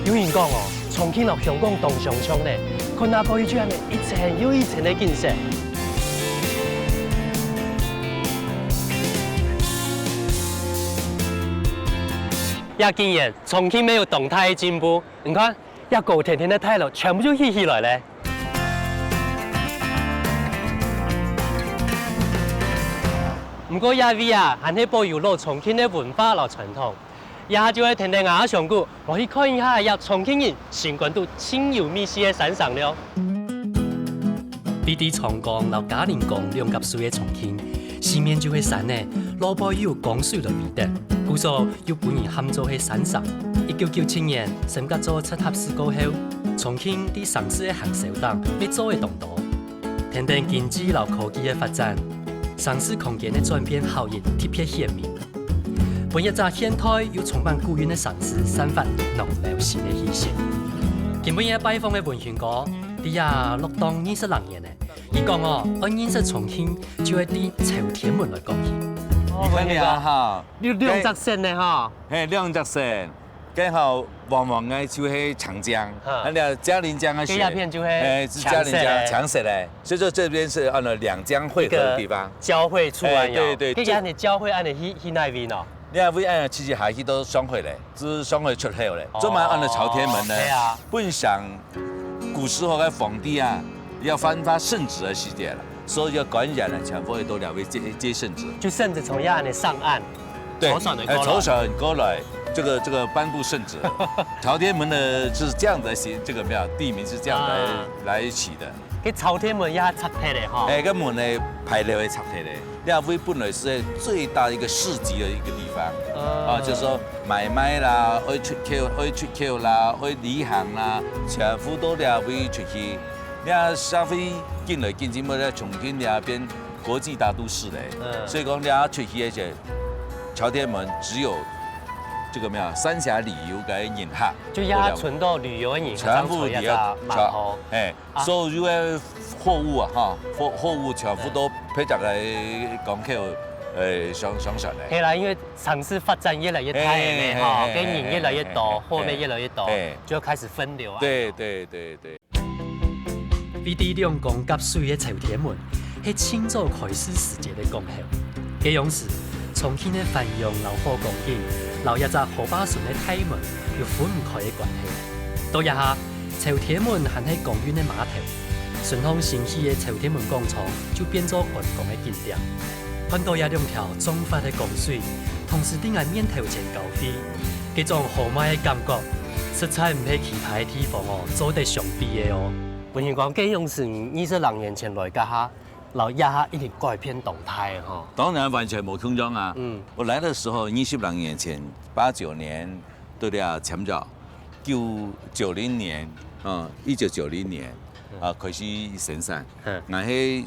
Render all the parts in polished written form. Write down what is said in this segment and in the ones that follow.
有人讲哦，重庆落香港东上冲咧，看那可以这样的一层又一层的景色。也竟然重庆没有动态的进步，你看，一高甜甜的太阳全部就起来咧。不过亚威啊，还是保有了重庆的文化和传统。也就会听听我上古，我去看一下一重庆人新冠度清油米线的山上了。比地长江和嘉陵江两级水的重庆，四面就係山呢，老婆有江水來味道，故所又本人喊做喺山上。1997年升格做七合市過後，重慶啲城市嘅行首檔要做嘅動作，聽聽經濟和科技嘅發展，城市空間嘅轉變效益特別顯明。本一隻現代又充滿古韻嘅城市，散發濃流行嘅氣息。今本日拜訪嘅文獻哥，啲呀落當認識人嘅呢，伊講哦，我認識重慶就係啲朝天門來講起。你看你啊哈，兩隻線呢哈，嘿，兩隻線，剛好往往嘅就係長江，那條嘉陵江嘅水，這片就係嘉陵江強水嘞，所以說這邊是按照兩江匯合的地方，交匯處啊，對對，這按你交匯按你去那邊哦。你看會按其實下去都雙匯嘞，只雙匯出口嘞，專門按照朝天門呢，本想古時候嘅皇帝啊，要頒發聖旨嘅時節了。所有官員呢，全部都了為接聖旨，就聖旨從亞的上岸，對，從上過來，這個頒布聖旨。朝天門呢是這樣的形，這個廟地名是這樣來起的。cái朝天門也拆鐵的哈，個門呢排列為拆鐵的。亞威本來是最大一個市集的一個地方，就是說買賣啦，愛出口啦，愛旅行啦，全部都亞威出去。你看消費進來進冇咧，重慶那邊國際大都市嘞，所以講你要出去嗰些朝天門只有這個咩啊三峽旅遊嘅引客，就壓存到旅遊嘅引客，全部旅遊碼頭，所有嘅貨物啊哈，貨物全部都配搭喺港口上嚟。係啦，因為城市發展越來越大咧哈，跟人越來越多，貨面越來越多，就要開始分流啊。對。比地兩江夾水嘅朝天門，係清早開始時節嘅講後。這樣時，重慶嘅繁榮老火光景，留一隻河壩順嘅大門，又分唔開嘅關係。到一下，朝天門還係公園嘅碼頭，順風新起嘅朝天門廣場就變咗觀光嘅景點。看到有兩條縱發嘅江水，同時啲人面頭前交飛，這種豪邁嘅感覺，實在唔係其他嘅地方哦做得相比嘅哦。本來講，這樣是20多年前來家下，然後一下一定改變動態哈。當然完全冇空裝啊。我來的時候20多年前，89年都要簽咗，1990年，1990年開始生產。我係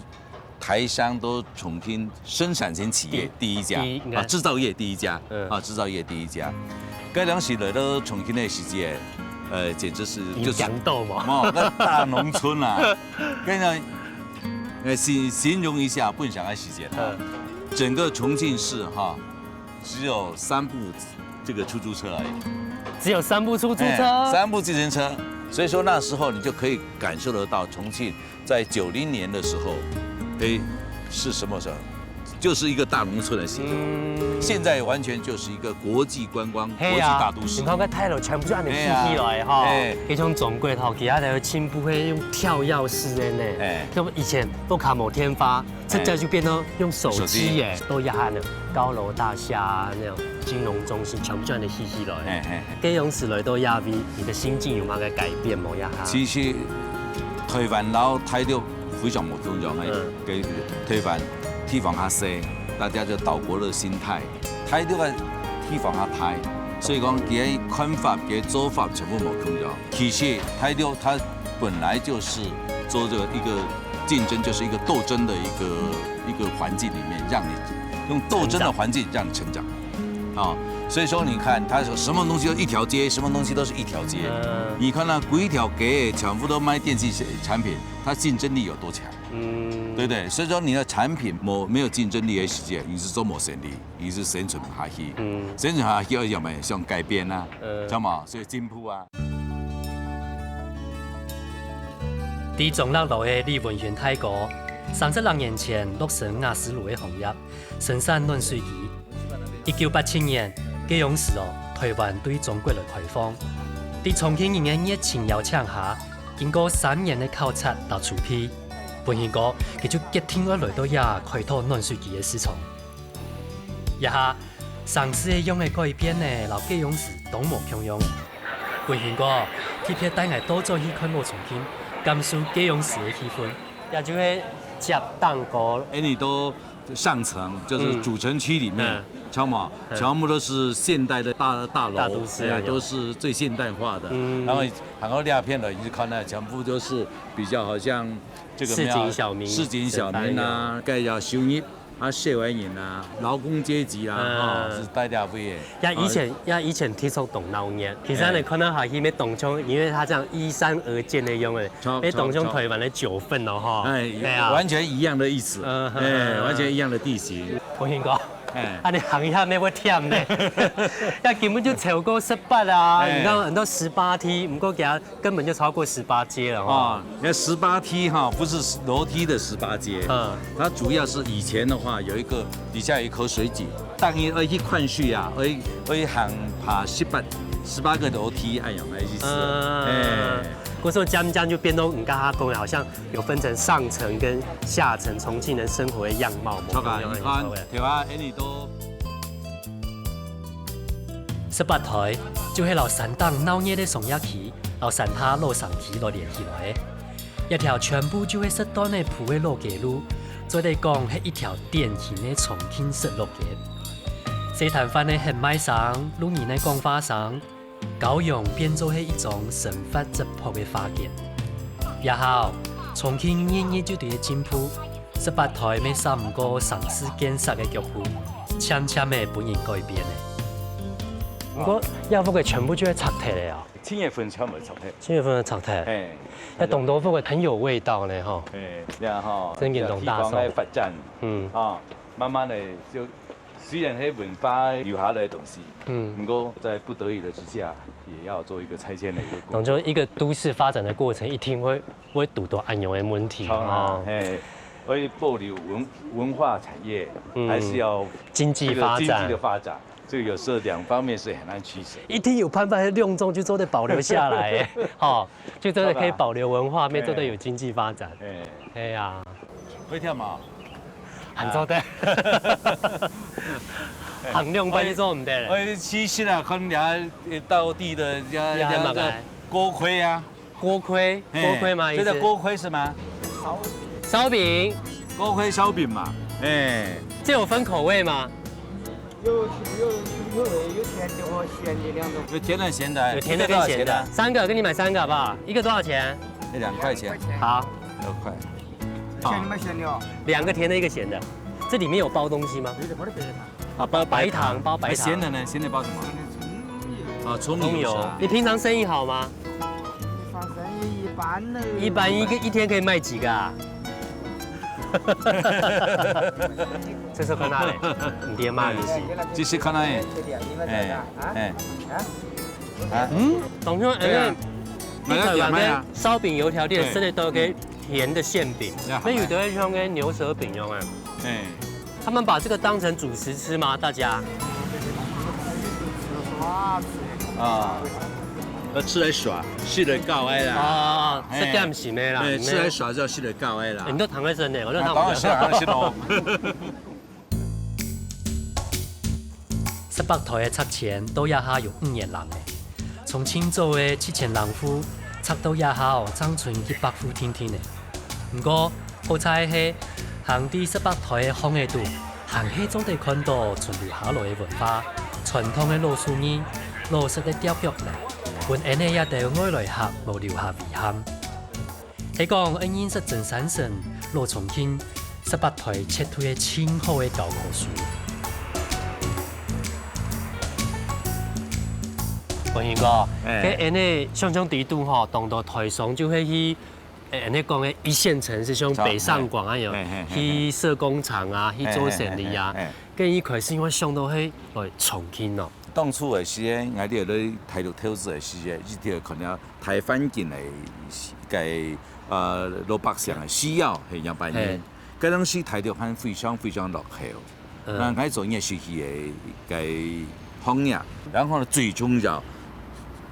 台商都重慶生產型企業第一家，製造業第一家，製造業第一家。嗰陣時來到重慶嘅時節。簡直是就是那大農村啊！跟你形容一下不想嘅時節啊，整個重慶市哈，只有3部這個出租車而已，只有3部出租車，3部自行車。所以說那時候你就可以感受得到重慶在90年的時候，是什麼時候？就是一個大農村的形狀，現在完全就是一個國際觀光、國際大都市。你看個太陽全部就按你起起來哈，這種中國頭其他的進步會用跳躍式的呢，咁以前都靠某天發，現在就變到用手機耶，都一下呢，高樓大廈那種金融中心全部就按你起起來。這種時來到亞威，你的心境有冇個改變冇呀？其實台灣佬睇到非常冇重要嘅，給台灣。地方下細，大家就島國的心態，睇到個地方下大，所以講佢看法、佢做法全部冇重要。其實睇到它本來就是做這個一個競爭，就是一個鬥爭的一個環境裡面，讓你用鬥爭的環境讓你成長。啊，所以說你看，它說什麼東西都一條街，什麼東西都是一條街。你看那幾條街全部都賣電器產品，它競爭力有多強？對不對？所以說你的產品沒有競爭力的時間，你是做冇生意，你是生存下去。生存下去要咩？想改變啊，知道嘛？所以進步啊。伫中乐路的李文源太哥，36年前落成雅斯路的行业，生产暖水机。1987年，基隆市台湾对中国来开放。伫重庆人的热情邀请下，经过3年的考察和储批，文源哥佢就决定要来到遐开拓暖水机的市场。一下，上市的用的改变呢，老基隆市都无共用。文源哥特别带我多做去看老重庆，感受基隆市的气氛。也就会接蛋糕。哎，你都上层就是主城区里面，全部都是现代的大楼，大都市都是最现代化的。然后韩国鸦片的，你就看那全部都是比较好像这个市井小民啊，该叫收入。社会人啊，劳工阶级啦，是大家会的。以前提出动脑热，其实你看到下去咩动冲，因为它这样依山而建的用的，咩动冲台湾的9份哦哈，完全一样的意思，完全一样的地形。我先讲。你行一下咩会忝呢？那根本就超过18啊！你看很多18梯，不过给它根本就超过18阶了哈。那18梯哈，不是楼梯的18阶，它主要是以前的话有一个底下有一口水井，当然去看水啊，行爬18个楼梯，哎呀，意思。过时候江就变到你刚刚讲的，好像有分成上层跟下层重庆人生活的样貌。你看，对吧？你都18台就係老山檔鬧熱的松葉旗，老山塔路上梯落連起來，一條全部就係適當的鋪的路街路，再嚟講係一條典型的重慶式路街。西壇範的現賣上，路兒的講法上。高雄變做係一種神法質樸嘅花景。日後重慶日日就對進步，18台咩3個城市建設嘅腳步，悄悄嘅本然改變嘅。不過一幅嘅全部就係拆體嚟啊！7月份全部拆體。7月份嘅拆體。一棟多幅嘅很有味道呢，哈。然後真見棟大手。發展，慢慢地就。虽然係文化留下來的東西，不過在不得已的之下，也要做一個拆遷的一個工作。就一個都市發展的過程，一定會遇到安樣的問題所以保留文化產業，還是要經濟的發展。這個有時候兩方面是很難取捨。一定有辦法用中就做得保留下來，就真的可以保留文化，面做得有經濟發展。哎呀，會跳嘛？很做得，衡量班做唔得咧。其實啊，可能到地的那個鍋盔啊，鍋盔嗎？這叫鍋盔是嗎？燒餅，鍋盔燒餅嘛，這有分口味嗎？有口味，有甜的和鹹的兩種。有甜的鹹的，有甜的跟鹹的，3個，給你買3個好不好？一個多少錢？2塊錢。好，2塊。甜的嗎？鹹的哦。2個甜的，一個鹹的。這裡面有包東西嗎？包白糖，包白糖。鹹的呢？鹹的包什麼？蔥油。你平常生意好嗎？平常生意一般呢。一般一天可以賣幾個啊？這是看哪嘞？唔掂嘛，你是？這是看哪嘞？同學，你台灣嘅燒餅油條店，真係都給甜的餡餅，那有的會用個牛舌餅用啊。他們把這個當成主食吃嗎？大家？吃來耍，吃來教的啦。是咁型的啦。吃來耍就吃來教的啦。你都躺在身呢，我都躺。當然是咯。18台嘅拆遷到一下有5年人嘅，從清做嘅7000人戶拆到一下爭存100戶天天嘅。不過好彩係行啲18台嘅巷嘅度，行起總地看到存留下來嘅文化，傳統嘅老樹衣、老式嘅雕腳咧。本安尼也對外來客無留下遺憾。係講恩認識真山神老重慶18台撤退嘅清好嘅教科書。文源哥，佢安尼像地圖吼，當到台上就會去安尼講嘅一線城市，像北上廣啊樣，去設工廠啊，去做生意啊，跟伊開始我想到去來重慶咯。当初的时咧，我哋咧台独投资的时咧，一条可能台湾境的老百姓的需要係樣扮演。嗰陣時台獨係非常落後，那我做嘢是嘅行業，然後呢最重要，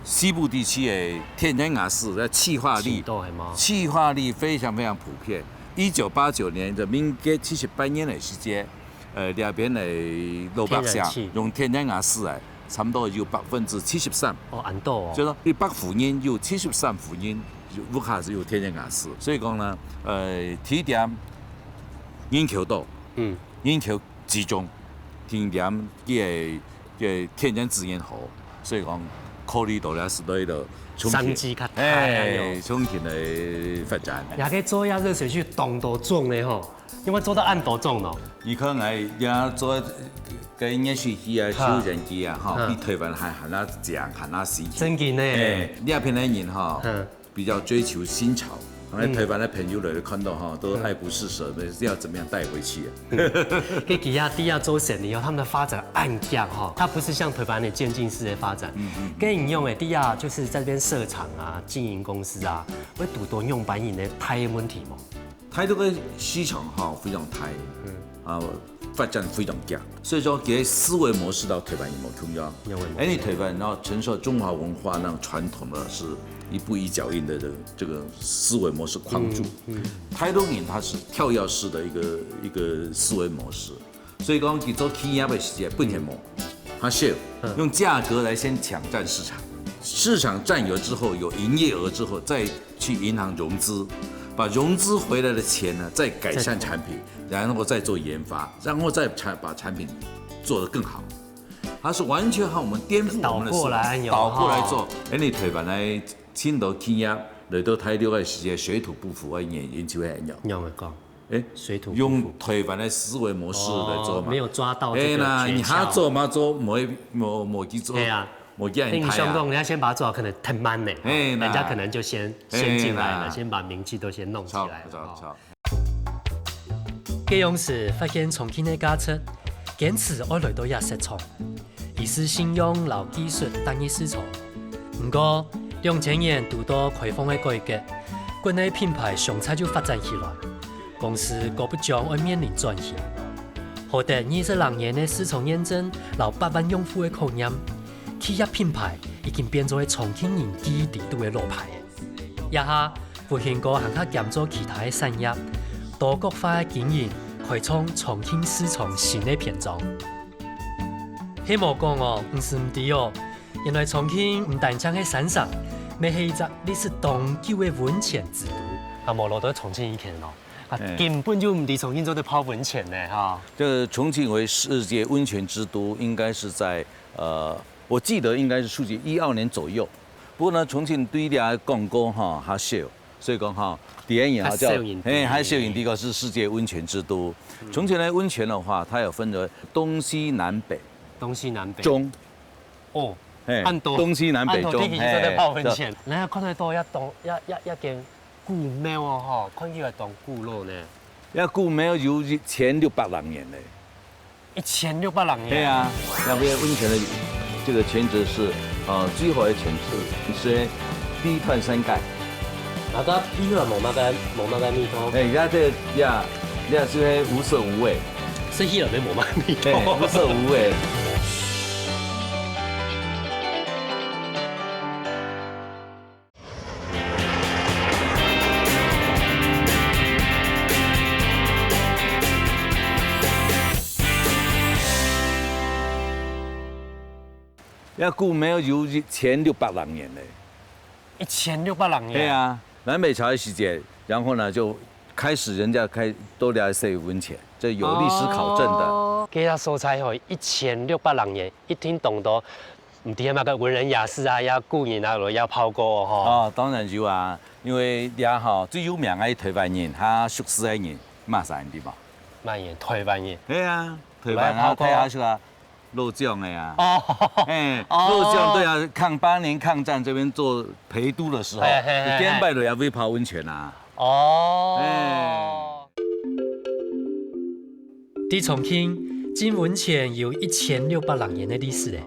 西部地區的天然瓦斯嘅氣化率非常普遍。1989年的民國78年的時間，那邊的老百姓用天然瓦斯差不多有73%。哦，很多哦。就說100戶人有73戶人屋下是有天然瓦斯，所以講呢，地點人口多，人口集中，地點嘅天然資源好，所以講考慮到咧是對的。商機較大重慶的發展。也可以做下熱水器凍多種呢吼，因為做到按多種咯。而家也做嘅熱水器啊、抽人機啊，哈，比台灣還那強，還那時。真嘅呢。呢邊的人哈，比較追求新潮。台灣的朋友來看到哈，都愛不釋手的，要怎麼樣帶回去？給吉亞地亞做生意後，他們的發展按降哈，它不是像台灣的漸進式的發展。跟引用地亞就是在這邊設廠啊、經營公司啊，會多多用板引的台嘅問題嘛。台獨嘅市場哈非常大，發展非常強，所以說佢思維模式到台灣有冇同樣？因為台灣然後承受中華文化那種傳統的是。一步一腳印的這個思維模式框住，台獨人它是跳躍式的一個思維模式，所以講佢做企業的時間不甜磨，它是用價格來先搶佔市場，市場佔有之後有營業額之後再去銀行融資，把融資回來的錢呢再改善產品，然後再做研發，然後再把產品做得更好。它是完全和我們顛覆我們的思維，倒過來做，你台灣來。青島企業來到台獨嘅時間，水土不服，研究係有嘅講，水土用台灣嘅思維模式來做嘛，沒有抓到這個訣竅。你下做嘛做，冇去做，冇見人睇啊。人家先把它做好，可能太慢呢，人家可能就先進來了，先把名氣都先弄起來。這樣時發現重慶嘅價值，堅持愛來到也實廠，以是信用老技術單一市場，不過。2000年拄到開放的改革，國內品牌上菜就發展起來，公司各不將會面臨轉型。獲得26年的市場驗證，老8萬用戶的考驗，企業品牌已經變做重慶人記憶地度的老牌。一下復興過行較兼做其他的產業，多角化的經營，開創重慶市場新的篇章。希望講哦，唔是唔對哦。原來重慶唔單止係山上，咪係一個歷史長久嘅溫泉之都。啊，冇落到重慶以前咯，根本就唔係重慶做得泡溫泉呢，哈。這個重慶為世界溫泉之都，應該是在我記得應該是數據12年左右。不過呢，重慶對啲廣告哈還少，所以講哈，電影哈叫還少人哋個是世界溫泉之都。重慶的溫泉的話，它有分為東西南北。東西南北。中。哦。東西南北中，做得泡溫泉。你睇看得到一間古廟哦，嗬，看起來當古樓呢。一古廟有1600年嘞。1600年。對啊，那邊溫泉的這個泉質是最好的泉質，是低碳酸鈣。那個比如冇乜嘅蜜糖。而家這是無色無味。是迄個沒冇乜蜜糖。無色無味。一古廟有1600年嘞，1600年。對啊，南北朝的時節，然後呢就開始人家都來設溫泉，這有歷史考證的。其他所在吼，1600年，一聽懂到，唔知係咪個文人雅士啊，也古人啊，也泡過吼。哦，當然有啊，因為也吼最有名嘅台灣人，他熟識嘅人，馬山啲嘛。馬人台灣人。對啊，台灣啊，睇下出啊。陸將的呀，陸將對啊，抗8年抗戰這邊做陪都的時候，點拜都要會泡溫泉啊。在重慶，浸溫泉有1600年的歷史咧。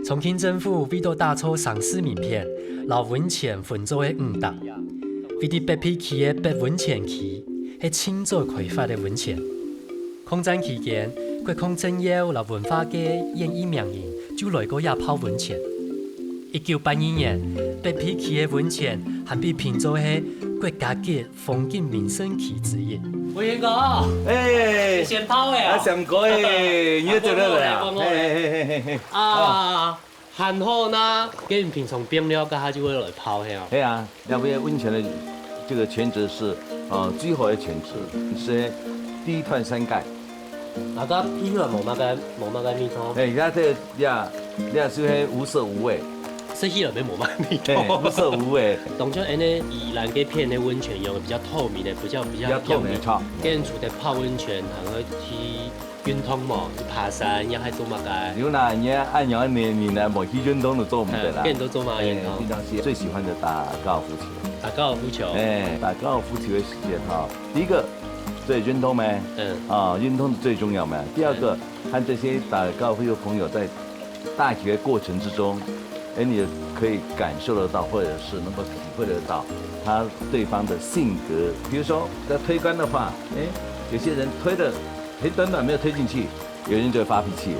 重庆政府为咗打造城市名片，老温泉分做嘅5搭，为啲北碚区嘅北温泉区係清早开发嘅温泉。抗战期间，国抗政要和文化界演艺名人就来过也泡温泉。1982年，北碚區嘅温泉還被評做係國家級風景名勝區之一。委員哥，哎，先泡嘅啊，上哥哎，你做得了幫我嚟啊，還好呢，跟人平常冰了，佢就會來泡嘅。哎呀，兩位温泉的這個泉質是最好的泉質，是低碳酸鈣。那個譬如冇乜個味道。哎，而且你是係無色無味。是迄落面冇乜味對，道。無色無味。當初呢宜蘭嗰片的温泉用的比較透明的，比較透明的。跟人除了泡温泉，還會去運動嘛，去爬山，也係做乜嘅。有那你按樣年齡呢，冇去運動都做唔得啦。跟人都做乜運動？平常時最喜歡的打高爾夫球。打高爾夫球。哎，打高爾夫球的時間哈，第一個對運動咩？運動最重要咩？第二個，和這些打高爾夫球的朋友在打球的過程之中。哎，你可以感受得到，或者是能夠體會得到他對方的性格。比如說在推桿的話，哎，有些人推的很短沒有推進去，有人就會發脾氣，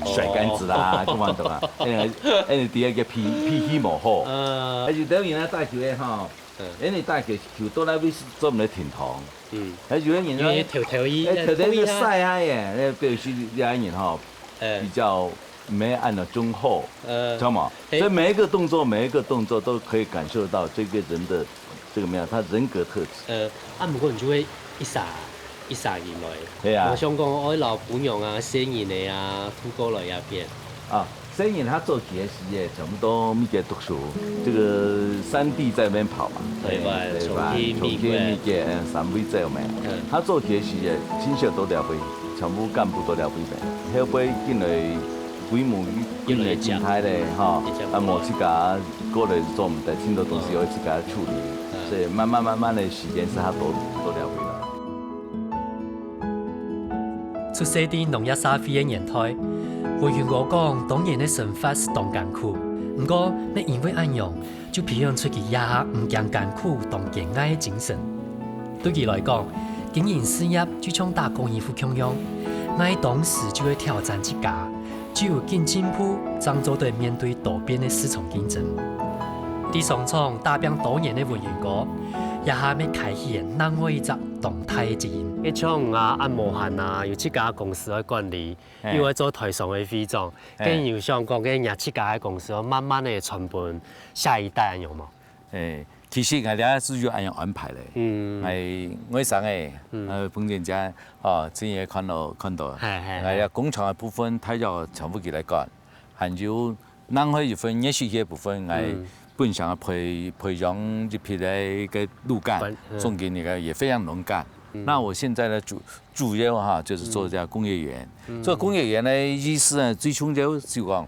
甩桿子啦，咁樣的嘛。哎，第二個脾氣冇好。就等於呢打球嘅哈，你打球球到那位是做唔嚟停堂。有人因為條衣曬下嘅，表示有人哈比較。沒按照忠厚，知道嗎？所以每一個動作都可以感受到這個人的這個咩啊，他人格特質。不過你就會一撒入來。對啊。我想講我老姑娘啊、新人的啊、土狗來那邊。新人他做嘢時也全部都密集讀書，這個3地在那邊跑嘛。對吧？重慶、密集3位在咩？他做嘢時也親戚都了解，全部幹部都了解咩？後尾進來。規模越來靜態咧，哈，某自家過來做唔得，挺多東西要自家處理，所以慢慢的時間是他都了解了。出世啲農業社會嘅年代，會與我講當年嘅生活是當艱苦，不過你因為咁樣，就培養出佢也唔驚艱苦當堅毅嘅精神。對佢來講，經營事業就像打工衣服咁樣，我當時就會挑戰自家。只有更進步，才做對面對多變的市場競爭。喺商場打拼多年的文員哥，也下面開啟另外一隻動態嘅職業。一像啊，按無限啊，有7家公司去管理，又會做台上嘅會長，跟又想講嘅廿7家嘅公司，慢慢的傳本下一代有冇？其實我哋是要按樣安排咧。我上彭店家之前看到，工廠嘅部分，睇咗全部佢嚟幹，還有南海一份藝術嘅部分，本上培養一批嘅個路幹，總經理嘅也非常能幹。那我現在呢主要就是做這工業園。做工業園呢意思呢最重要就講，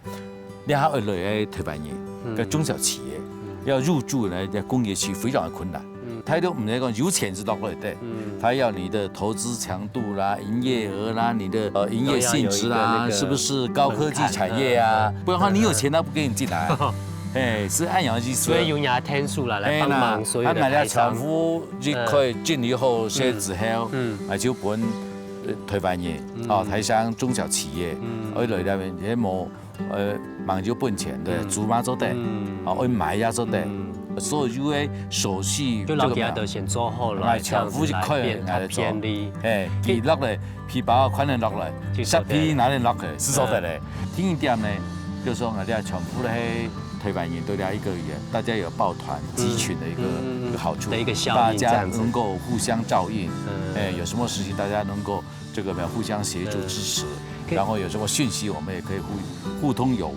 你下來嘅台灣人嘅中小企業。要入駐呢，在工業區非常的困難。他都唔係講有錢就落來的，他要你的投資強度啦、營業額啦、你的營業性質啦，是不是高科技產業啊？不然話你有錢，他不給你進來。是按樣意思。所以有人天數啦來幫忙所有的台商。全部就可以進以後寫之後，就本台灣人台商中小企業，我來那邊也冇。忙就本錢的，租嘛做得，我買呀做得，所有嘅手續就老家都先做好了，全部就可以嚟做。皮落嚟，皮包可能落嚟，實皮哪能落去，是做得嘞。另一點呢，就是說我哋全部咧台灣人對了一個大家有抱團集群的一個好處，大家能夠互相照應，有什麼事情大家能夠這個互相協助支持。然後有什麼訊息，我們也可以互通有無。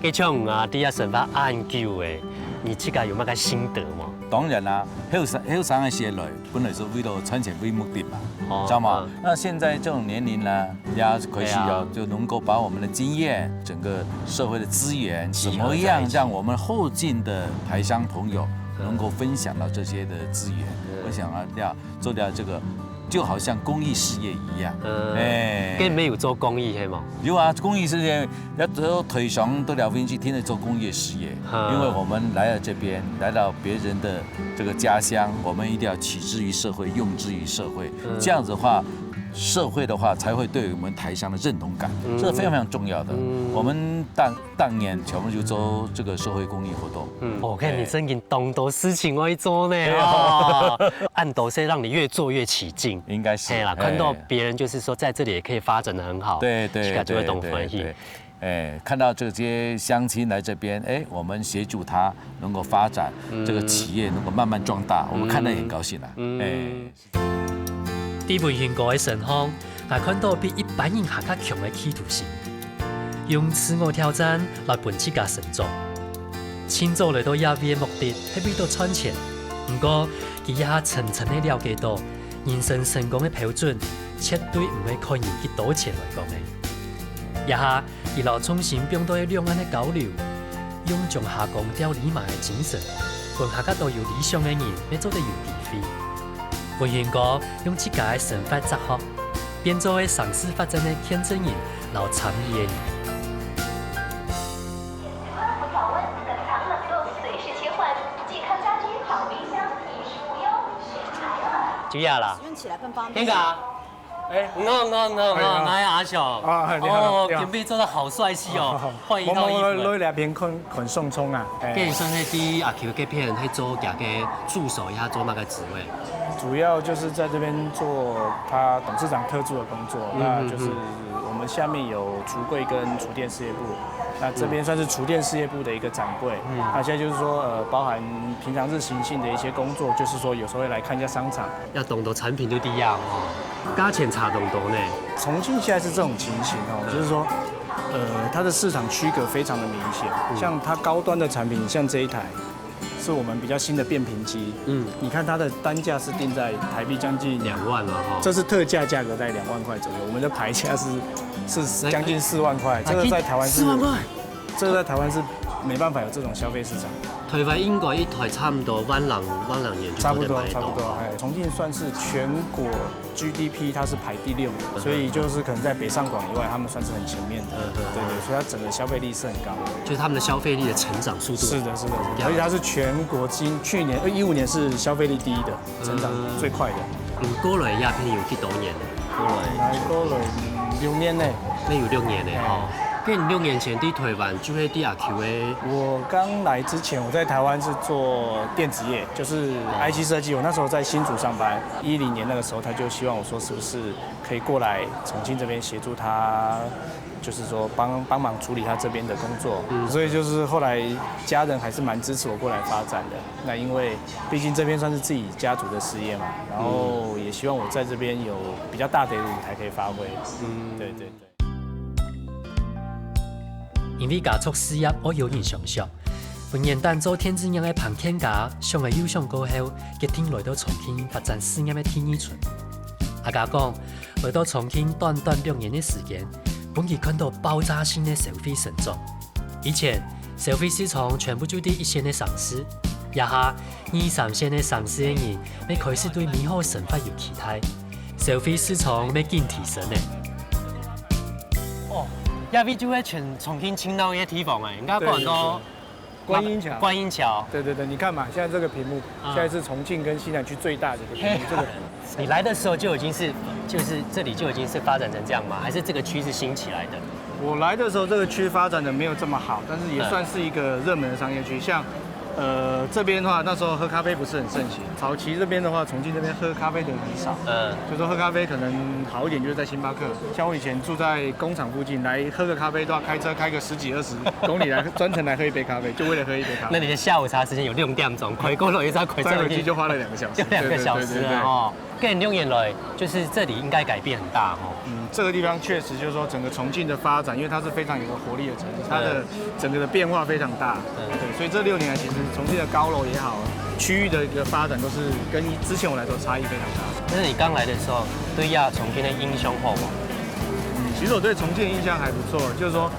嗰種啊，啲一生活研究嘅，你自己有乜嘅心得嗎？當然啦，後生嘅些人本來是為了賺錢為目的嘛，知道嗎？那現在這種年齡呢，也可需要就能夠把我們的經驗、整個社會的資源，怎麼樣讓我們後進的台商朋友能夠分享到這些的資源。我想啊，要做掉這個。就好像公益事业一样。跟没有做公益，系嘛？有啊，公益事业要都推崇都了分去天天做公益事业，因为我们来到这边，来到别人的这个家乡，我们一定要取之于社会，用之于社会，这样子的话。社会的话才会对我们台乡的认同感，这是非常非常重要的。我们当年我们就做这个社会公益活动。我看你真有懂多事情会做呢，哦，按斗是让你越做越起劲，应该是。对啦，看到别人就是说在这里也可以发展得很好，对，就会懂欢喜。看到这些乡亲来这边，我们协助他能够发展，这个企业能够慢慢壮大，我们看得也很高兴啊。伫文献国的城乡，也看到比一般人还较强的企图心，用自我挑战来伴自家成长。清早来到亚威的目的係為到賺錢，不過佢也層層地了解到人生成功的標準，絕對唔會看人幾多錢來講嘅。一下，佢又重新變到兩岸的交流，用將下降掉理埋嘅精神，讓下家都有理想嘅人要做得有地位。文獻哥用自家嘅生活哲學，變做嘅嘗試發展嘅見證人，留參與嘅人。主要啦，使用起来更方便。天哥，我係阿翔。你好。準備做得好帥氣哦，換一套衣服。我兩邊捆送葱啊。跟你說那啲阿 Q 嗰片去做嘅助手，要做那個職位。主要就是在這邊做他董事長特助的工作，那就是我們下面有櫥櫃跟廚電事業部，那這邊算是廚電事業部的一個展櫃。那現在就是說，包含平常日行性的一些工作，就是說有時候會來看一下商場。要懂得產品都啲樣哦，價錢差咁多呢。重慶現在是這種情形哦，就是說，它的市場區隔非常的明顯，像它高端的產品，像這一台。是我們比較新的變頻機，你看它的單價是定在台幣將近2萬了哈，這是特價價格在2萬塊左右，我們的牌價是將近4萬塊，這個在台灣是4萬塊，這個在台灣是沒辦法有這種消費市場。台灣應該一台差唔多萬兩元就可以買到。差不多。重慶算是全國 GDP 它是排第6，所以就是可能在北上廣以外，他們算是很前面的。對，所以它整個消費力是很高的。就是他們的消費力的成長速度。是的，而且它是全國去年2015年是消費力第1的，成長最快的。過來鴉片有幾多年？過來6年呢。那有6年呢哦。跟你6年前喺台灣就係啲阿 Q 嘅。我剛來之前，我在台灣是做電子業，就是 IC 設計。我那時候在新竹上班，10年那個時候，他就希望我說是不是可以過來重慶這邊協助他，就是說幫忙處理他這邊的工作。所以就是後來家人還是蠻支持我過來發展的。那因為畢竟這邊算是自己家族的事業嘛，然後也希望我在這邊有比較大的舞台可以發揮。對。因為加速事業，我有人想象，本年當做天子人嘅彭天家，上嘅優上過後，決定來到重慶發展事業嘅天意村。阿家講，來到重慶短6年嘅時間，本佢看到爆炸性嘅消費成長。以前消費市場全部就啲1線嘅城市，一下2、3線嘅城市嘅人，要開始對美好嘅生活有期待，消費市場要見提升嘅。亞威就喺全重慶青島嘅地方誒，應該講到觀音橋。對，你看嘛，現在這個屏幕，現在是重慶跟西南區最大的一個屏幕。這個你來的時候就已經是，就是這裡就已經是發展成這樣嗎？還是這個區是新起來的？我來的時候，這個區發展的沒有這麼好，但是也算是一個熱門的商業區。像這邊的話，那時候喝咖啡不是很盛行。早期這邊的話，重慶這邊喝咖啡的人很少。就說喝咖啡可能好一點，就是在星巴克。像我以前住在工廠附近，來喝個咖啡都要開車開個10幾20公里來，專程來喝一杯咖啡，就為了喝一杯咖啡。那你的下午茶時間有6點鐘，開過來一再開再回去就花了2個小時。就2個小時了哦。跟6年來，就是這裡應該改變很大哦。這個地方確實就是說整個重慶的發展，因為它是非常有個活力的城市，它的整個的變化非常大。對，所以這6年來，其實重慶的高樓也好，區域的一個發展都是跟之前我來說差異非常大。但是你剛來的時候，對重慶的印象好嗎？其實我對重慶的印象還不錯，就是說，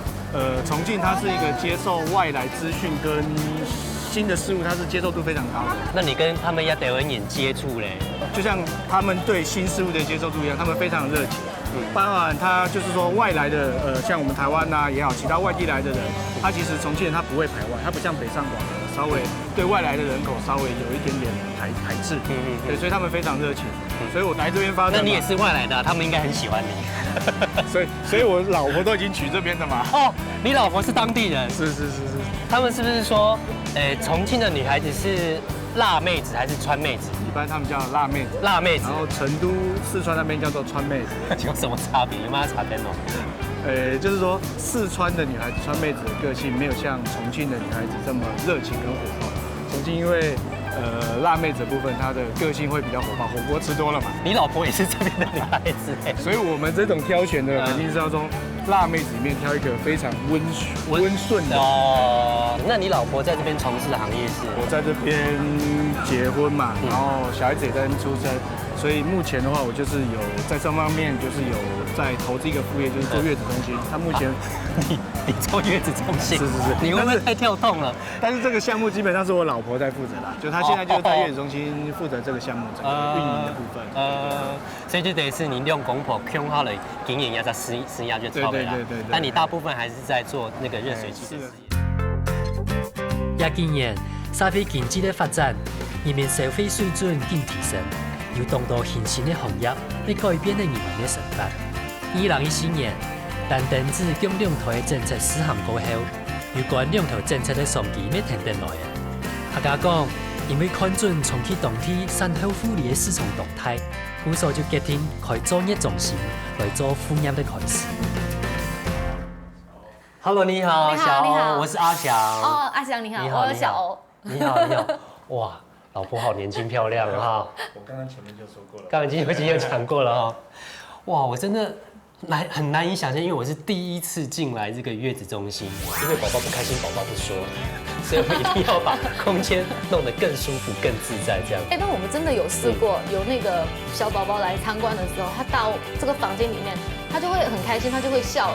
重慶它是一個接受外來資訊跟新的事物，他是接受度非常高的。那你跟他们要台湾人接触嘞？就像他们对新事物的接受度一样，他们非常热情。包含他就是说外来的，像我们台湾呐也好，其他外地来的人，他其实重庆人他不会排外，他不像北上广的稍微对外来的人口稍微有一点点排斥。对，所以他们非常热情。所以我来这边发展。那你也是外来的，他们应该很喜欢你。所以我老婆都已经娶这边的嘛。哦，你老婆是当地人？是。他们是不是说，重庆的女孩子是辣妹子还是川妹子？一般他们叫辣妹子。辣妹子。然后成都、四川那边叫做川妹子。有什么差别？有没有差别哦？就是说四川的女孩子川妹子的个性没有像重庆的女孩子这么热情跟活泼。重庆因为辣妹子的部分，她的个性会比较火爆，火锅吃多了嘛。你老婆也是这边的女孩子哎，所以我们这种挑选的肯定是要从辣妹子里面挑一个非常温顺的。哦，那你老婆在这边从事的行业是？我在这边结婚嘛，然后小孩子也在这边出生，所以目前的话，我就是有在这方面就是有在投资一个副业，就是做月子中心。他目前你做月子中心？是，你会不会太跳动了？但是这个项目基本上是我老婆在负责啦，就她现在就是在月子中心负责这个项目整个运营的部分。所以就等于是你用公婆用好了经营一下，再施压就超了啦。对。但你大部分还是在做那个热水器的事业。也今年沙非经济的发展，人民消费水准更提升，有众多新兴的行业来改变了人民的生活。2014年，但电子供两头的政策施行过后，有关两头政策的商机要停顿来的。客家讲，因为看准重启当天产后护理的市场动态，故所就决定开作业中心来做副业的开始。Hello， 你好，小欧，我是阿翔。哦，阿翔你好，我是小欧。你好。哇，老婆好年轻漂亮哈。我刚刚前面就说过了。刚刚已经有讲过了哈。哇，我真的很难以想象，因为我是第一次进来这个月子中心，因为宝宝不开心，宝宝不说，所以我一定要把空间弄得更舒服、更自在这样。但我们真的有试过，有那个小宝宝来参观的时候，他到这个房间里面，他就会很开心，他就会笑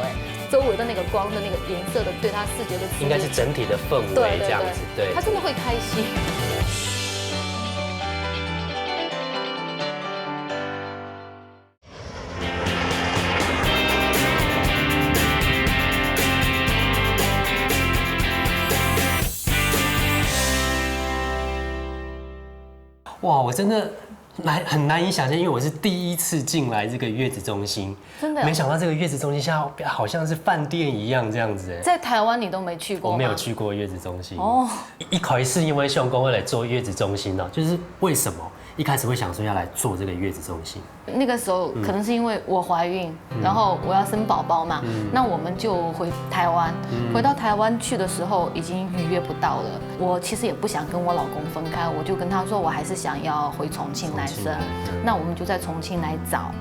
周围的那个光的那个颜色的，对他视觉的刺激，应该是整体的氛围这样子，对，他真的会开心。哇，我真的很难以想象，因为我是第一次进来这个月子中心，真的没想到这个月子中心现在好像是饭店一样这样子哎。在台湾你都没去过吗？我没有去过月子中心哦。一开始因为相公会来做月子中心呢，就是为什么一开始会想说要来做这个月子中心？那个时候可能是因为我怀孕，然后我要生宝宝嘛，那我们就回台湾。回到台湾去的时候，已经预约不到了。我其实也不想跟我老公分开，我就跟他说，我还是想要回重庆来生。那我们就在重庆来找。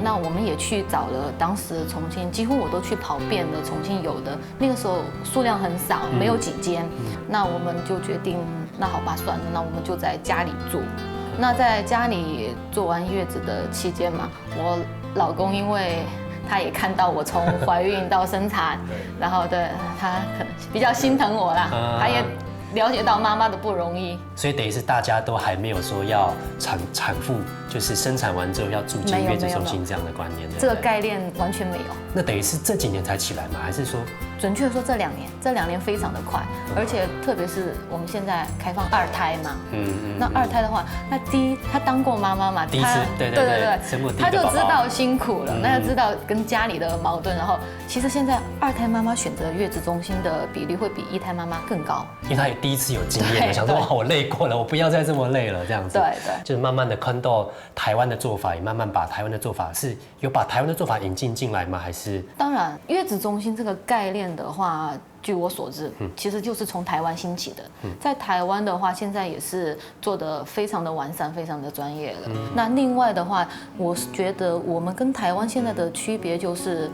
那我们也去找了当时的重庆，几乎我都去跑遍了重庆有的。那个时候数量很少，没有几间。那我们就决定，那好吧，算了，那我们就在家里住。那在家里做完月子的期间嘛，我老公因为他也看到我从怀孕到生产，然后他可能比较心疼我啦，他也了解到妈妈的不容易，所以等于是大家都还没有说要产妇就是生产完之后要住进月子中心这样的观念，这个概念完全没有。那等于是这几年才起来吗？还是说？准确说这2年非常的快，而且特别是我们现在开放2胎嘛，那2胎的话，那第一他当过妈妈嘛，第一次对，生过第一个宝宝，他就知道辛苦了，那就知道跟家里的矛盾，然后其实现在2胎妈妈选择月子中心的比例会比1胎妈妈更高，因为她也第一次有经验，想说哇我累过了，我不要再这么累了这样子，对，就是慢慢的看到台湾的做法，也慢慢把台湾的做法有把台湾的做法引进来吗？还是？当然，月子中心这个概念的话。据我所知，其实就是从台湾兴起的。在台湾的话，现在也是做得非常的完善，非常的专业了。那另外的话，我觉得我们跟台湾现在的区别就是，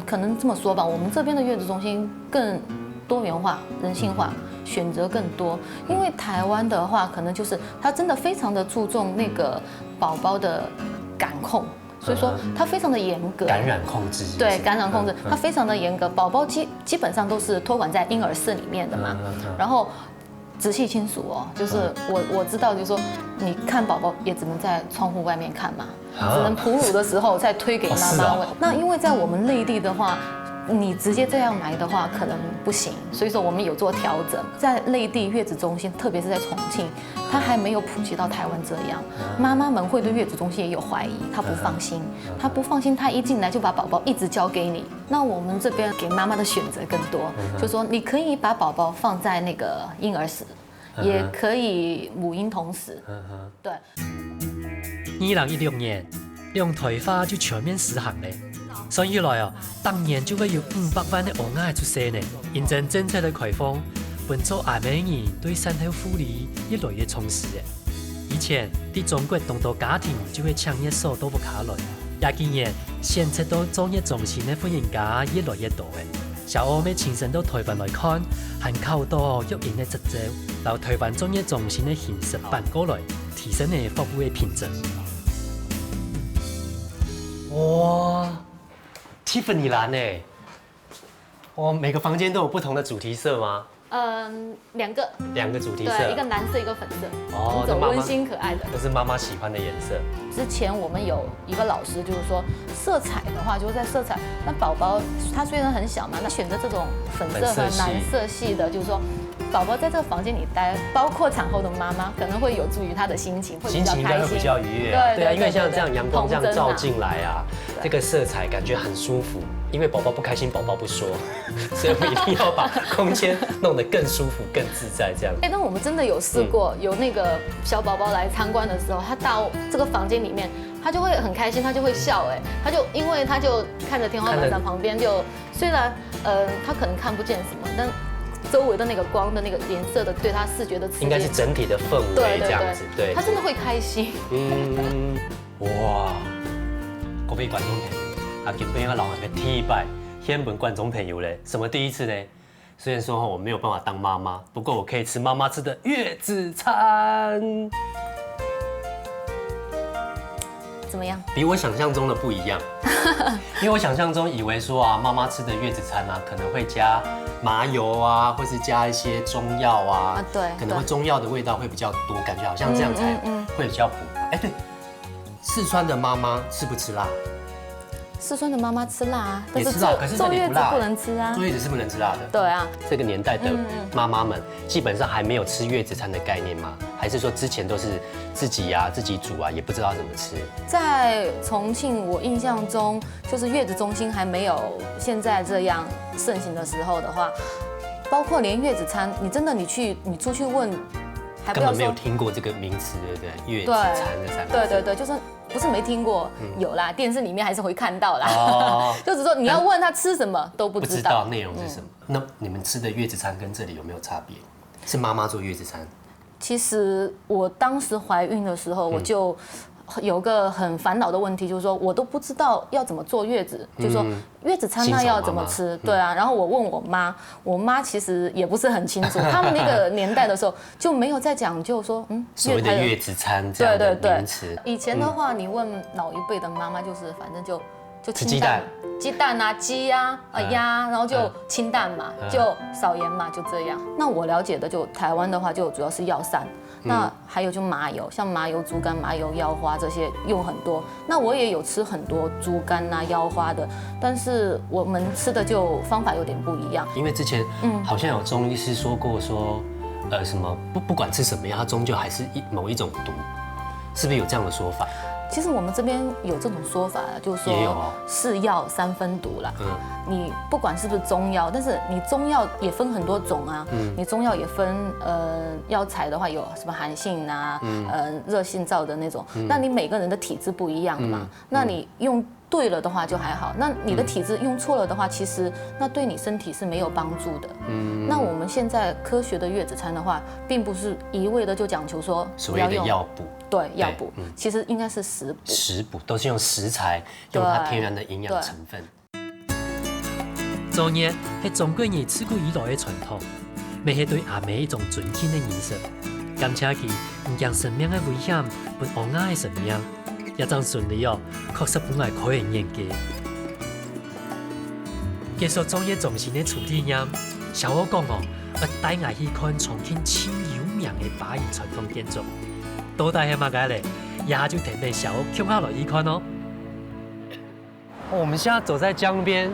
可能这么说吧，我们这边的月子中心更多元化、人性化，选择更多。因为台湾的话，可能就是它真的非常的注重那个宝宝的感控。所以说它非常的严格，感染控制对感染控制，它非常的严格。宝宝基本上都是托管在婴儿室里面的嘛，然后直系亲属哦，就是我知道，就是说你看宝宝也只能在窗户外面看嘛，只能哺乳的时候再推给妈妈喂。那因为在我们内地的话，你直接这样来的话可能不行，所以说我们有做调整。在内地月子中心，特别是在重庆，它还没有普及到台湾这样，妈妈们会对月子中心也有怀疑，她不放心，她一进来就把宝宝一直交给你。那我们这边给妈妈的选择更多，就说你可以把宝宝放在那个婴儿室，也可以母婴同室，对。2016年，兩台花就全面實行嘞。所以來哦，當年就會有500萬的嬰兒出生呢。因應政策的開放，本做阿美人對產後護理越來越重視嘅。以前喺中國眾多家庭就會搶月嫂都不考慮，也今年獻出到坐月中心的婦人家越來越多嘅。小歐妹親身到台灣來看，還靠到育嬰的執照，由台灣坐月中心的形式搬過來，提升嘅服務嘅品質。哇，Tiffany 藍呢？哇，每个房间都有不同的主题色吗？两个主题色，对，一个蓝色，一个粉色，哦，这种温馨可爱的，都是妈妈喜欢的颜色。之前我们有一个老师就是说，色彩的话就是在色彩，那宝宝他虽然很小嘛，那选择这种粉色和蓝色系的，就是说。宝宝在这个房间里待，包括产后的妈妈，可能会有助于她的心情，会比较开心，会比较愉悦。对啊，因为像这样阳光这样照进来啊，这个色彩感觉很舒服。因为宝宝不开心，宝宝不说，所以我们一定要把空间弄得更舒服、更自在这样。但我们真的有试过，有那个小宝宝来参观的时候，他到这个房间里面，他就会很开心，他就会笑，因为他就看着天花板上旁边就，虽然他可能看不见什么，但周围的那个光的那个颜色的对他视觉的刺激，应该是整体的氛围这样子，对，他真的会开心。哇，各位观众朋友，啊，今天我老人嘅第一拜，先问观众朋友嘞，什么第一次呢？虽然说我没有办法当妈妈，不过我可以吃妈妈吃的月子餐。怎么样？比我想象中的不一样，因为我想象中以为说啊，妈妈吃的月子餐啊，可能会加麻油啊，或是加一些中药啊，对，可能会中药的味道会比较多，感觉好像这样才会比较补。对，四川的妈妈吃不吃辣？四川的妈妈吃辣啊，也吃辣，可是坐月子不能吃啊。坐月子是不能吃辣的。对啊，这个年代的妈妈们基本上还没有吃月子餐的概念吗？还是说之前都是自己煮啊，也不知道怎么吃？在重庆，我印象中就是月子中心还没有现在这样盛行的时候的话，包括连月子餐，你出去问，还不要说根本没有听过这个名词，对不对？月子餐的3个字。对，就是不是没听过，有啦，电视里面还是会看到啦。就只说你要问他吃什么都不知道，内容是什么。那你们吃的月子餐跟这里有没有差别？是妈妈做月子餐？其实我当时怀孕的时候，我就有个很烦恼的问题，就是说我都不知道要怎么坐月子，就是说月子餐那要怎么吃，对啊。然后我问我妈其实也不是很清楚，他们那个年代的时候就没有在讲究说，所谓的月子餐这样的名词。以前的话，你问老一辈的妈妈，就是反正就吃鸡蛋，鸡蛋啊，鸡啊，鸭，然后就清淡嘛，就少盐嘛，就这样。那我了解的就台湾的话，就主要是药膳。那还有就麻油，像麻油猪肝、麻油腰花这些用很多。那我也有吃很多猪肝啊、腰花的，但是我们吃的就方法有点不一样。因为之前好像有中医师说过说，什么不管吃什么药，它终究还是某一种毒，是不是有这样的说法？其实我们这边有这种说法，就是说是药3分毒啦。你不管是不是中药，但是你中药也分很多种啊。你中药也分药材的话有什么寒性啊，热性燥的那种。那你每个人的体质不一样嘛，那你用对了的话就还好，那你的体质用错了的话，其实那对你身体是没有帮助的。那我们现在科学的月子餐的话，并不是一味的就讲求说所谓的药补。对，药补，其实应该是食补。食补都是用食材，用它天然的营养成分。坐月係中國人自古以來嘅傳統，咪係對阿妹一種尊敬嘅儀式。感謝佢唔將生命嘅危險伴嬰兒嘅生命，一張順利確實本來可以應嘅。結束坐月中心嘅初體驗，小我講我帶我去看重慶清幽洋的巴以传统建筑。多大的马街嘞，也就停在小屋看下落去看哦。我们现在走在江边，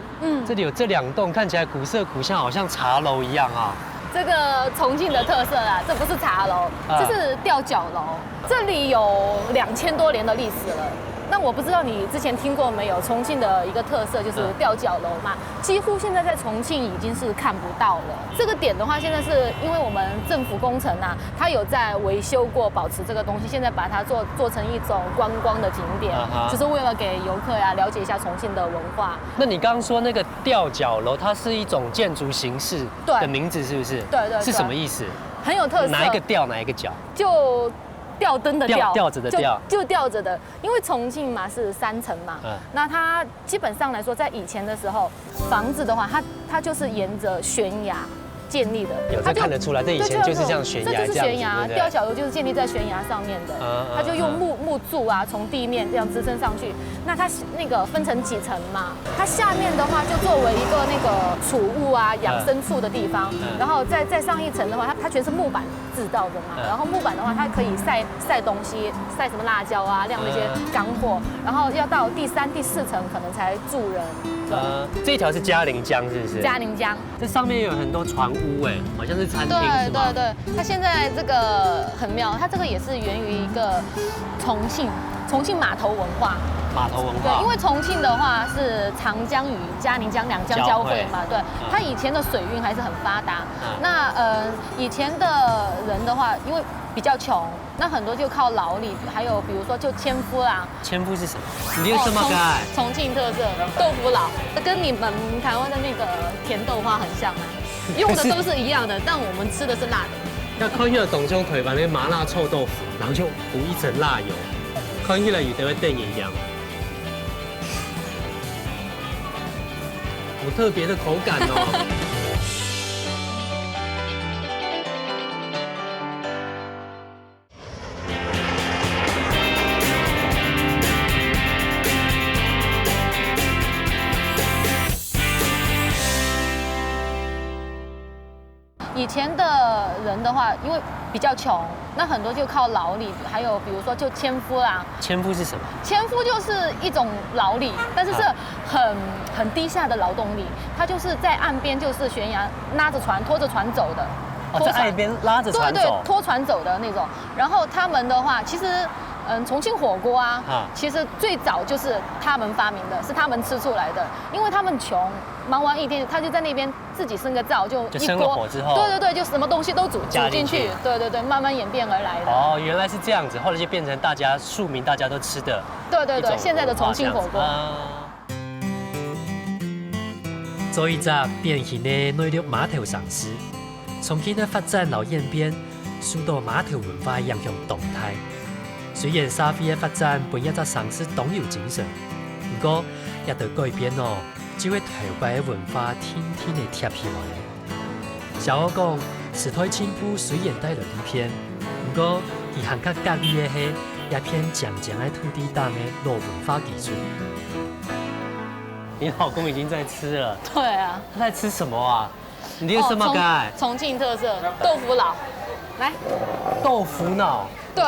这里有这2栋看起来古色古香，好像茶楼一样啊。这个重庆的特色啦，这不是茶楼，这是吊脚楼，这里有2000多年的历史了。那我不知道你之前听过没有？重庆的一个特色就是吊脚楼嘛，几乎现在在重庆已经是看不到了。这个点的话，现在是因为我们政府工程啊，它有在维修过，保持这个东西，现在把它做成一种观光的景点，就是为了给游客呀了解一下重庆的文化。那你刚刚说那个吊脚楼，它是一种建筑形式的名字，是不是？对，是什么意思？很有特色。哪一个吊，哪一个脚？就吊灯的吊，吊着的吊，就吊着的。因为重庆嘛是3层嘛，那它基本上来说，在以前的时候，房子的话，它就是沿着悬崖建立的。有这看得出来，这以前就是这样悬崖，这就是悬崖，吊脚楼就是建立在悬崖上面的。它就用木柱啊，从地面这样支撑上去。那它那个分成几层嘛？它下面的话就作为一个那个储物啊、养牲畜的地方，然后再上一层的话，它全是木板制造的嘛。然后木板的话，它可以晒东西，晒什么辣椒啊，晾那些干货。然后要到第3、第4层可能才住人。这条是嘉陵江，是不是？嘉陵江，这上面有很多船屋，哎，好像是餐厅，是吗？对，它现在这个很妙，它这个也是源于一个重庆码头文化。码头文化。对，因为重庆的话是长江与嘉陵江2江交汇嘛，对，它以前的水运还是很发达。那以前的人的话，因为比较穷，那很多就靠劳力，还有比如说就纤夫啦。纤夫是什么？你有什么盖？重庆特色豆腐脑，跟你们台湾的那个甜豆花很像啊，用的都是一样的，但我们吃的是辣的。要看那个董兄腿把那个麻辣臭豆腐，然后就涂一层辣油，看起来有点会电影一样。好特别的口感哦。以前的人的话，因为比较穷，那很多就靠劳力，还有比如说就纤夫啦。纤夫是什么？纤夫就是一种劳力，但是是很低下的劳动力。他就是在岸边，就是悬崖拉着船、拖着船走的。在岸边拉着船走。对，拖船走的那种。然后他们的话，其实。重庆火锅啊，其实最早就是他们发明的，是他们吃出来的。因为他们穷，忙完一天，他就在那边自己生个灶，就一生了火之后，对，就什么东西都煮进去，对，慢慢演变而来的。哦，原来是这样子，后来就变成庶民大家都吃的。对，现在的重庆火锅。做一只变形的内陆码头城市，重庆的发展和演变，受到码头文化的影响动态。虽然社会的发展本一只城市党有精神，不过也得改变哦，只会台湾的文化天天的贴起来。小我讲，时代进步虽然带来一片，不过遗憾较隔离的是一片强强的土地上的老文化基础。你老公已经在吃了。对啊。他在吃什么啊？你有什么盖？重庆特色豆腐脑，来。豆腐脑。对，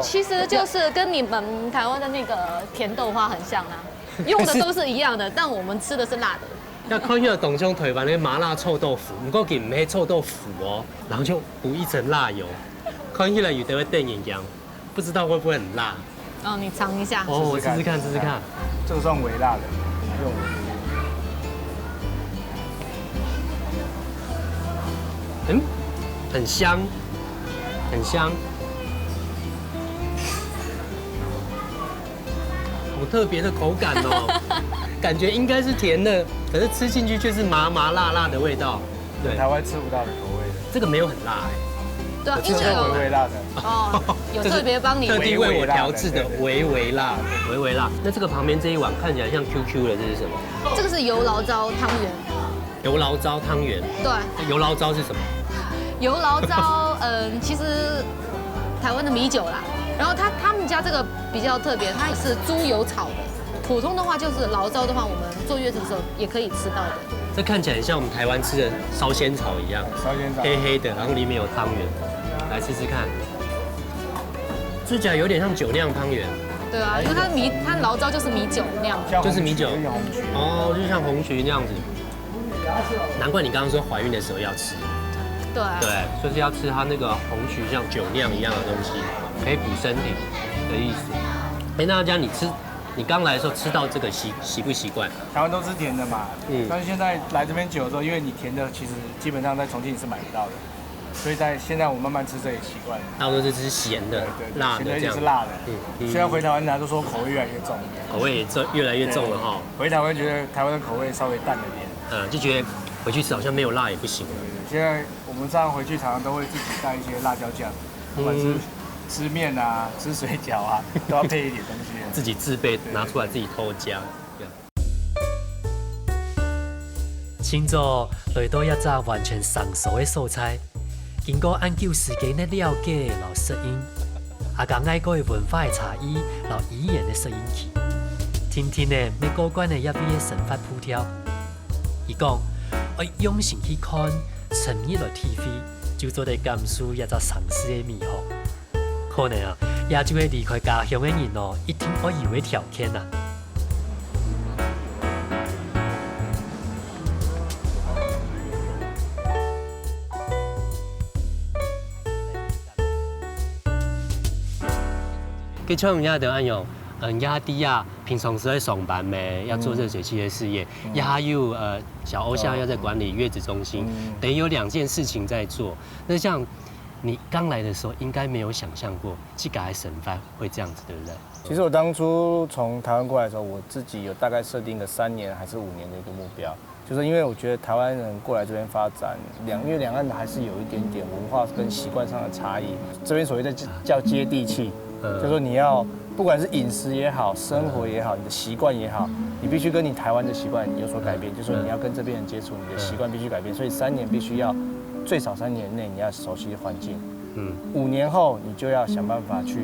其实就是跟你们台湾的那个甜豆花很像啊，用的都是一样的，但我们吃的是辣的。要看那个董兄腿把那个麻辣臭豆腐，不过给没臭豆腐哦，然后就涂一层辣油，看起来有点会电影一样，不知道会不会很辣。哦，你尝一下。哦，我试试看。这个算微辣的，用。很香，很香。好特别的口感哦，感觉应该是甜的，可是吃进去却是麻麻辣辣的味道。对，台湾吃不到的口味的。这个没有很辣哎。对啊，因为有微微辣的。哦，有特别帮你特地为我调制的微辣。那这个旁边这一碗看起来像 QQ 的，这是什么？这个是油醪糟汤圆。油醪糟汤圆。对。油醪糟是什么？油醪糟，其实台湾的米酒啦。然后他们家这个比较特别，它也是猪油炒的。普通的话就是醪糟的话，我们坐月子的时候也可以吃到的。这看起来像我们台湾吃的烧仙草一样，烧仙草黑黑的，然后里面有汤圆。来来试试看，吃起来有点像酒酿汤圆。对啊，因为它醪糟就是米酒那样。就是米酒有点红曲。哦，就像红曲那样子。难怪你刚刚说怀孕的时候要吃，对啊。对，就是要吃它那个红曲像酒酿一样的东西，可以补身体的意思。哎，那这样你刚来的时候吃到这个习不习惯？台湾都吃甜的嘛，但是现在来这边久了之后，因为你甜的其实基本上在重庆你是买不到的，所以现在我慢慢吃这也习惯了。大多都是吃咸的、辣的这样咸的也是。辣的。现在回台湾大家都说口味越来越重，口味也越来越重了哈。回台湾觉得台湾的口味稍微淡了点。就觉得回去吃好像没有辣也不行了。现在我们这样回去常常都会自己带一些辣椒酱，不管是吃面啊、吃水饺啊，都要配一点东西。自己自备拿出来自己偷加。清早来到一只完全生熟的素菜，经过研究时间的了解和适应，也将爱国的文化的差异和语言的适应起，天天的每个关的一位的神法铺条。伊讲，我用心去看，沉溺了 TV， 就做得感受一只城市的美好。可能啊，也就会离开家乡的人哦，一定我以为条件啊。给创人家的安用，压低啊，平常是在上班咩，要做热水器的事业，还有小欧现在要在管理月子中心，等于有2件事情在做。那像你刚来的时候，应该没有想象过去改省饭会这样子，对不对？其实我当初从台湾过来的时候，我自己有大概设定个3年还是5年的一个目标，就是因为我觉得台湾人过来这边发展，因为两岸还是有一点点文化跟习惯上的差异。这边所谓的叫接地气，就是说你要不管是饮食也好，生活也好，你的习惯也好，你必须跟你台湾的习惯有所改变，就是说你要跟这边人接触，你的习惯必须改变，所以3年必须要最少3年内你要熟悉环境，5年后你就要想办法去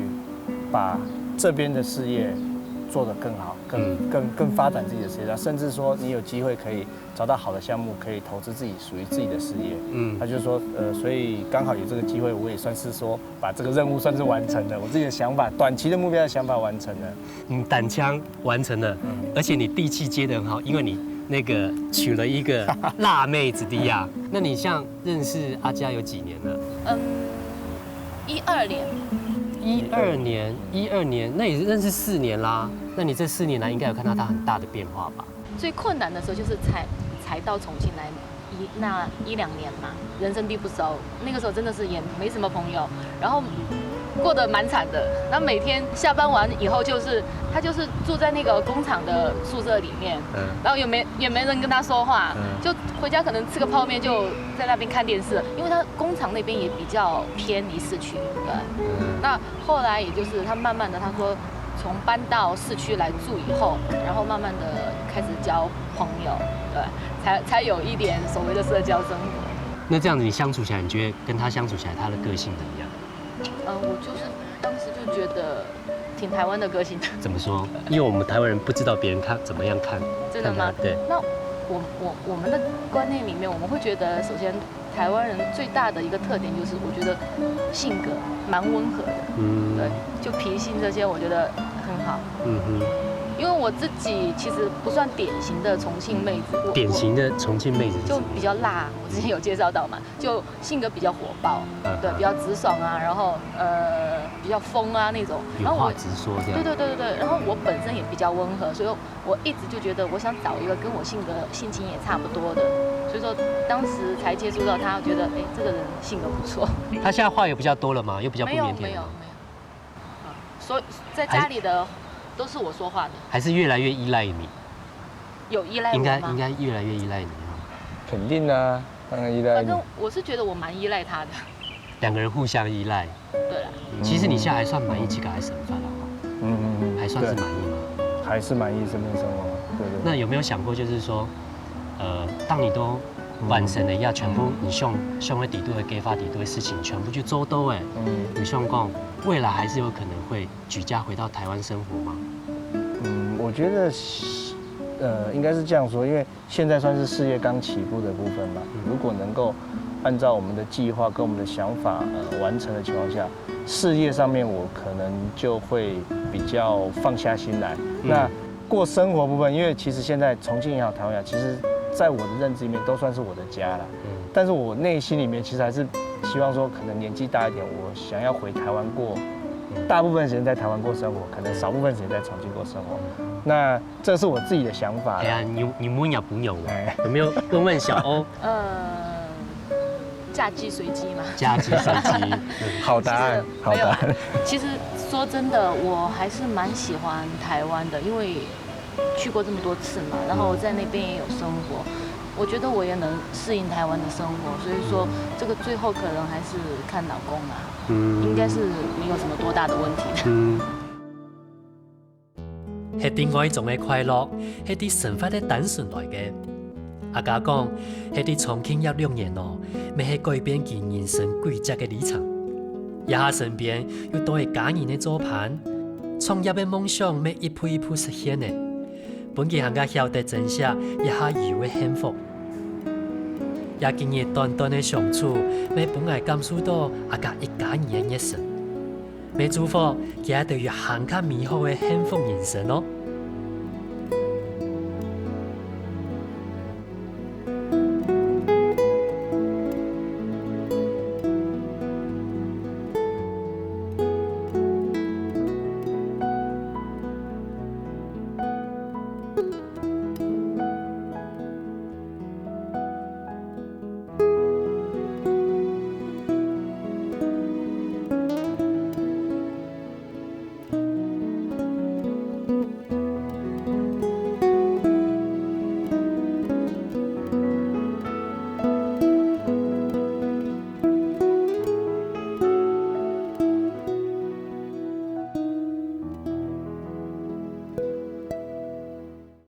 把这边的事业做得更好，更发展自己的事业，甚至说你有机会可以找到好的项目，可以投资自己属于自己的事业。他就说，所以刚好有这个机会，我也算是说把这个任务算是完成了，我自己的想法，短期的目标的想法完成了。胆枪完成了，而且你地气接得很好，因为你那个娶了一个辣妹子的呀。那你像认识阿佳有几年了？12年。12年，那也认识4年啦。那你这4年来应该有看到他很大的变化吧？最困难的时候就是才到重庆来那1-2年嘛，人生地不熟，那个时候真的是也没什么朋友，然后过得蛮惨的。然后每天下班完以后他就是住在那个工厂的宿舍里面，然后也没人跟他说话，就回家可能吃个泡面就在那边看电视，因为他工厂那边也比较偏离市区，对。那后来也就是他慢慢的他说从搬到市区来住以后，然后慢慢的开始交朋友，对，才有一点所谓的社交生活。那这样子你相处起来，你觉得跟他相处起来，他的个性怎么样？我就是当时就觉得挺台湾的个性的。怎么说？因为我们台湾人不知道别人怎么样看。真的吗？对。那我们的观念里面，我们会觉得，首先台湾人最大的一个特点就是，我觉得性格蛮温和的。对，就脾性这些，我觉得很好。因为我自己其实不算典型的重庆妹子，典型的重庆妹子就比较辣。我之前有介绍到嘛，就性格比较火爆，对，比较直爽啊，然后比较疯啊那种。有话直说这样。对。然后我本身也比较温和，所以我一直就觉得我想找一个跟我性情也差不多的，所以说当时才接触到他，觉得这个人性格不错。他现在话也比较多了嘛，又比较不腼腆。没有。所以在家里的。都是我说话的，还是越来越依赖你？有依赖我吗？应该越来越依赖你肯定啊，当然依赖你。反正我是觉得我蛮依赖他的。2个人互相依赖。对了。其实你现在还算满意这个省饭了还算是满意吗？还是满意这边生活。对。那有没有想过，就是说，当你都完成了要全部你向的底对的给发底对的事情全部去做到你想讲未来还是有可能会举家回到台湾生活吗？我觉得应该是这样说，因为现在算是事业刚起步的部分嘛。如果能够按照我们的计划跟我们的想法完成的情况下，事业上面我可能就会比较放下心来。那过生活部分，因为其实现在重庆也好，台湾也好，其实在我的认知里面都算是我的家了。但是我内心里面其实还是希望说，可能年纪大一点，我想要回台湾过，大部分时间在台湾过生活，可能少部分时间在重庆过生活。那这是我自己的想法。哎呀，你们也不用了，有没有问小欧？嫁鸡随鸡嘛。嫁鸡随鸡，好答案，好答案。其实说真的，我还是蛮喜欢台湾的，因为去过这么多次嘛，然后在那边也有生活，我觉得我也能适应台湾的生活，所以说这个最后可能还是看老公啦，应该是没有什么多大的问题的。係另外一種嘅快樂，係啲生活嘅單純來嘅。阿家講，係啲重慶一2年咯，未係改變佢人生軌跡嘅里程。而下身邊有多係家人嘅做伴，創業嘅夢想未一步一步實現嘅。本期行家曉得珍惜一下有嘅幸福，也經歷短短嘅相處，未本來感受到阿家一家人嘅熱忱。未祝福，佢對於行較美好嘅幸福人生咯。